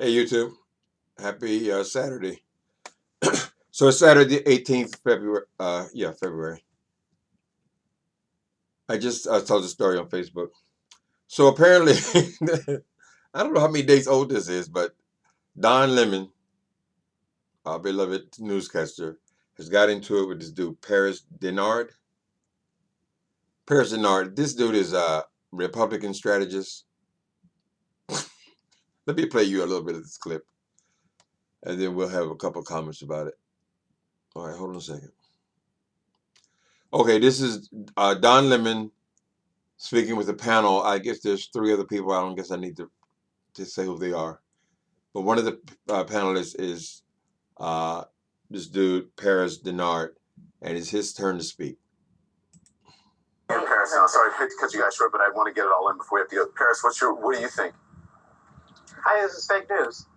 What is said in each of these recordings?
Hey, YouTube. Happy Saturday. So it's Saturday, 18th February. Yeah, February. I just told the story on Facebook. So apparently, I don't know how many days old this is, but Don Lemon, our beloved newscaster, has got into it with this dude, Paris Dennard. Paris Dennard. This dude is a Republican strategist. Let me play you a little bit of this clip, and then we'll have a couple comments about it. All right, hold on a second. Okay, this is Don Lemon speaking with a panel. I guess there's three other people. I don't guess I need to say who they are. But one of the panelists is this dude, Paris Dennard, and it's his turn to speak. Paris, sorry to cut you guys short, but I want to get it all in before we have to go. Paris, what do you think? Hi, this is fake news.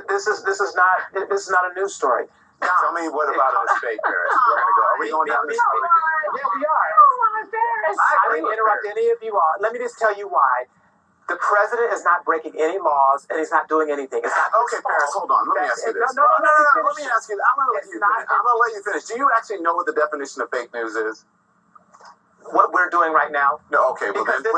This is not a news story. Tell me what about it is fake, Paris. We're gonna go. Are we going down this road again? Yeah, we are. I didn't interrupt any of you all. Let me just tell you why. The president is not breaking any laws, and he's not doing anything. It's not Okay, Paris, hold on. Let me ask you this. No. Let me ask you. I'm gonna let you finish. Do you actually know what the definition of fake news is? What we're doing right now? No, okay, well Because then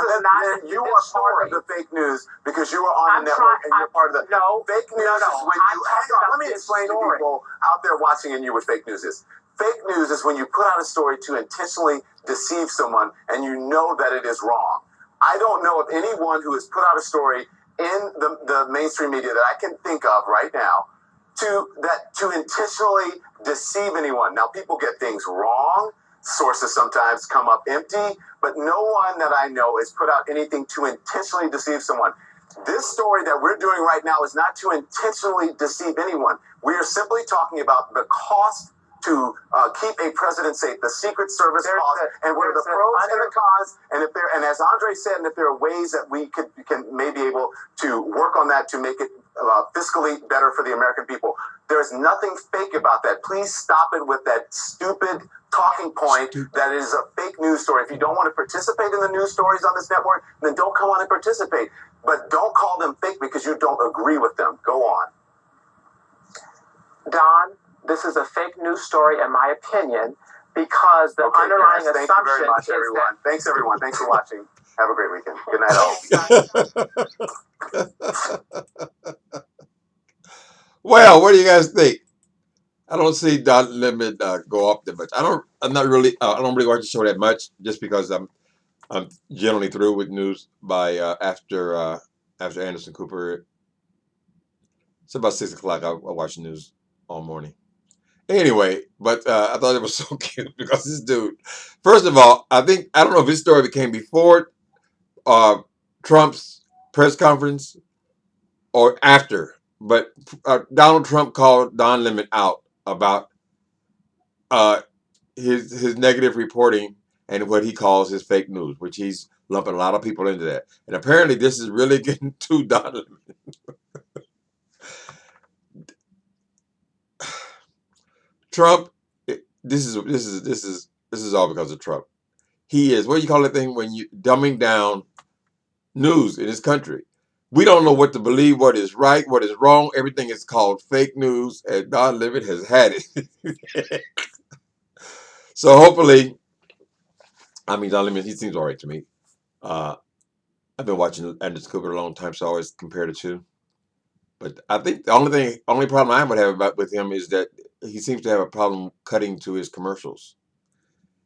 you are part of the fake news because you are on the network and you're part of the fake news is when you hang on, let me explain to people out there watching and you what fake news is. Fake news is when you put out a story to intentionally deceive someone and you know that it is wrong. I don't know of anyone who has put out a story in the mainstream media that I can think of right now to intentionally deceive anyone. Now people get things wrong. Sources sometimes come up empty, but no one that I know has put out anything to intentionally deceive someone. This story that we're doing right now is not to intentionally deceive anyone. We are simply talking about the cost to keep a president safe, the Secret Service cost, and what are the pros and the cons, and as Andre said, and if there are ways that we can maybe able to work on that to make it fiscally better for the American people. There's nothing fake about that. Please stop it with that stupid talking point that is a fake news story. If you don't want to participate in the news stories on this network, then don't come on and participate. But don't call them fake because you don't agree with them. Go on. Don, this is a fake news story, in my opinion, because the underlying Paris, assumption thank you very much, everyone. is that... Thanks, everyone. Thanks for watching. Have a great weekend. Good night, all. Well, what do you guys think? I don't see Don Lemon go up there much. I don't really watch the show that much, just because I'm generally through with news by after Anderson Cooper. It's about 6 o'clock. I watch the news all morning. Anyway, but I thought it was so cute because this dude, first of all, I don't know if his story became before Trump's press conference or after, but Donald Trump called Don Lemon out about his negative reporting and what he calls his fake news, which he's lumping a lot of people into that. And apparently, this is really getting to Don Lemon. Trump, this is all because of Trump. He is, what do you call that thing when you dumbing down news in this country? We don't know what to believe, what is right, what is wrong. Everything is called fake news, and Don Lemon has had it. So hopefully, Don Lemon, he seems all right to me. I've been watching Anderson Cooper a long time, so I always compare the two. But I think the only problem I would have with him is that he seems to have a problem cutting to his commercials.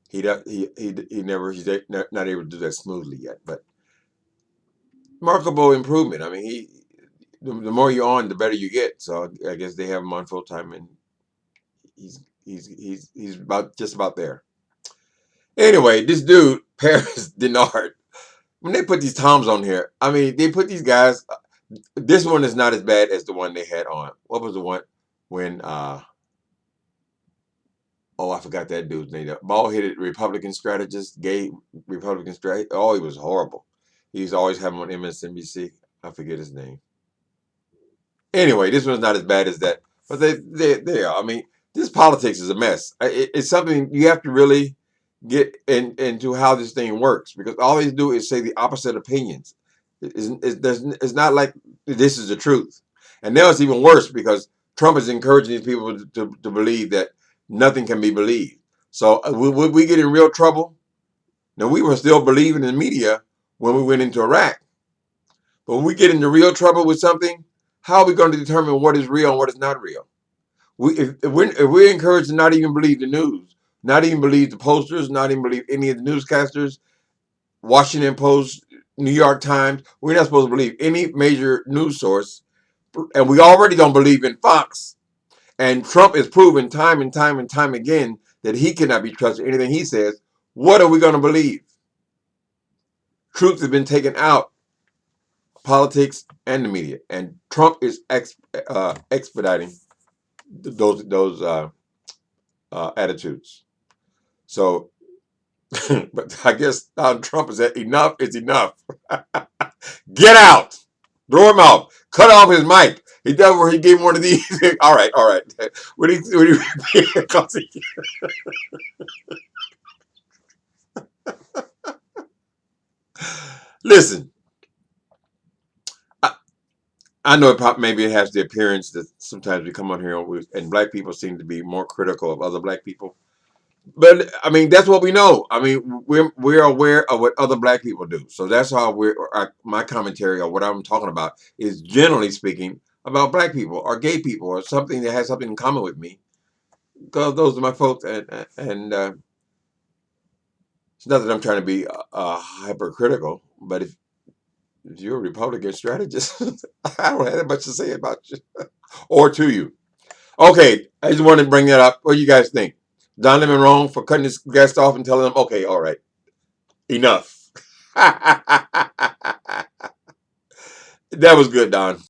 He's not able to do that smoothly yet, but remarkable improvement. I mean, the more you're on, the better you get. So I guess they have him on full time, and he's just about there. Anyway, this dude Paris Dennard, when they put these toms on here, I mean, they put these guys. This one is not as bad as the one they had on. What was the one when? I forgot that dude's name. Bald-headed Republican strategist, gay Republican strategist. Oh, he was horrible. He used to always have him on MSNBC. I forget his name. Anyway, this one's not as bad as that. But they are. I mean, this politics is a mess. It's something you have to really get into how this thing works, because all they do is say the opposite opinions. It's not like this is the truth. And now it's even worse because Trump is encouraging these people to believe that nothing can be believed. So would we get in real trouble? Now, we were still believing in the media when we went into Iraq. But when we get into real trouble with something, how are we going to determine what is real and what is not real? If we're encouraged to not even believe the news, not even believe the posters, not even believe any of the newscasters, Washington Post, New York Times, we're not supposed to believe any major news source. And we already don't believe in Fox. And Trump is proven time and time and time again that he cannot be trusted. Anything he says, what are we going to believe? Truth has been taken out, politics and the media, and Trump is expediting those attitudes. So, but I guess Donald Trump is that enough is enough. Get out, throw him out, cut off his mic. He does where he gave one of these. All right. When he listen, I know maybe it has the appearance that sometimes we come on here and black people seem to be more critical of other black people. But I mean, that's what we know. I mean, we're aware of what other black people do. So that's how my commentary or what I'm talking about is generally speaking about black people or gay people or something that has something in common with me. Because those are my folks, and it's not that I'm trying to be hypercritical, but if you're a Republican strategist, I don't have that much to say about you or to you. Okay, I just wanted to bring that up. What do you guys think? Don Lemon wrong for cutting his guest off and telling them, okay, all right, enough. That was good, Don.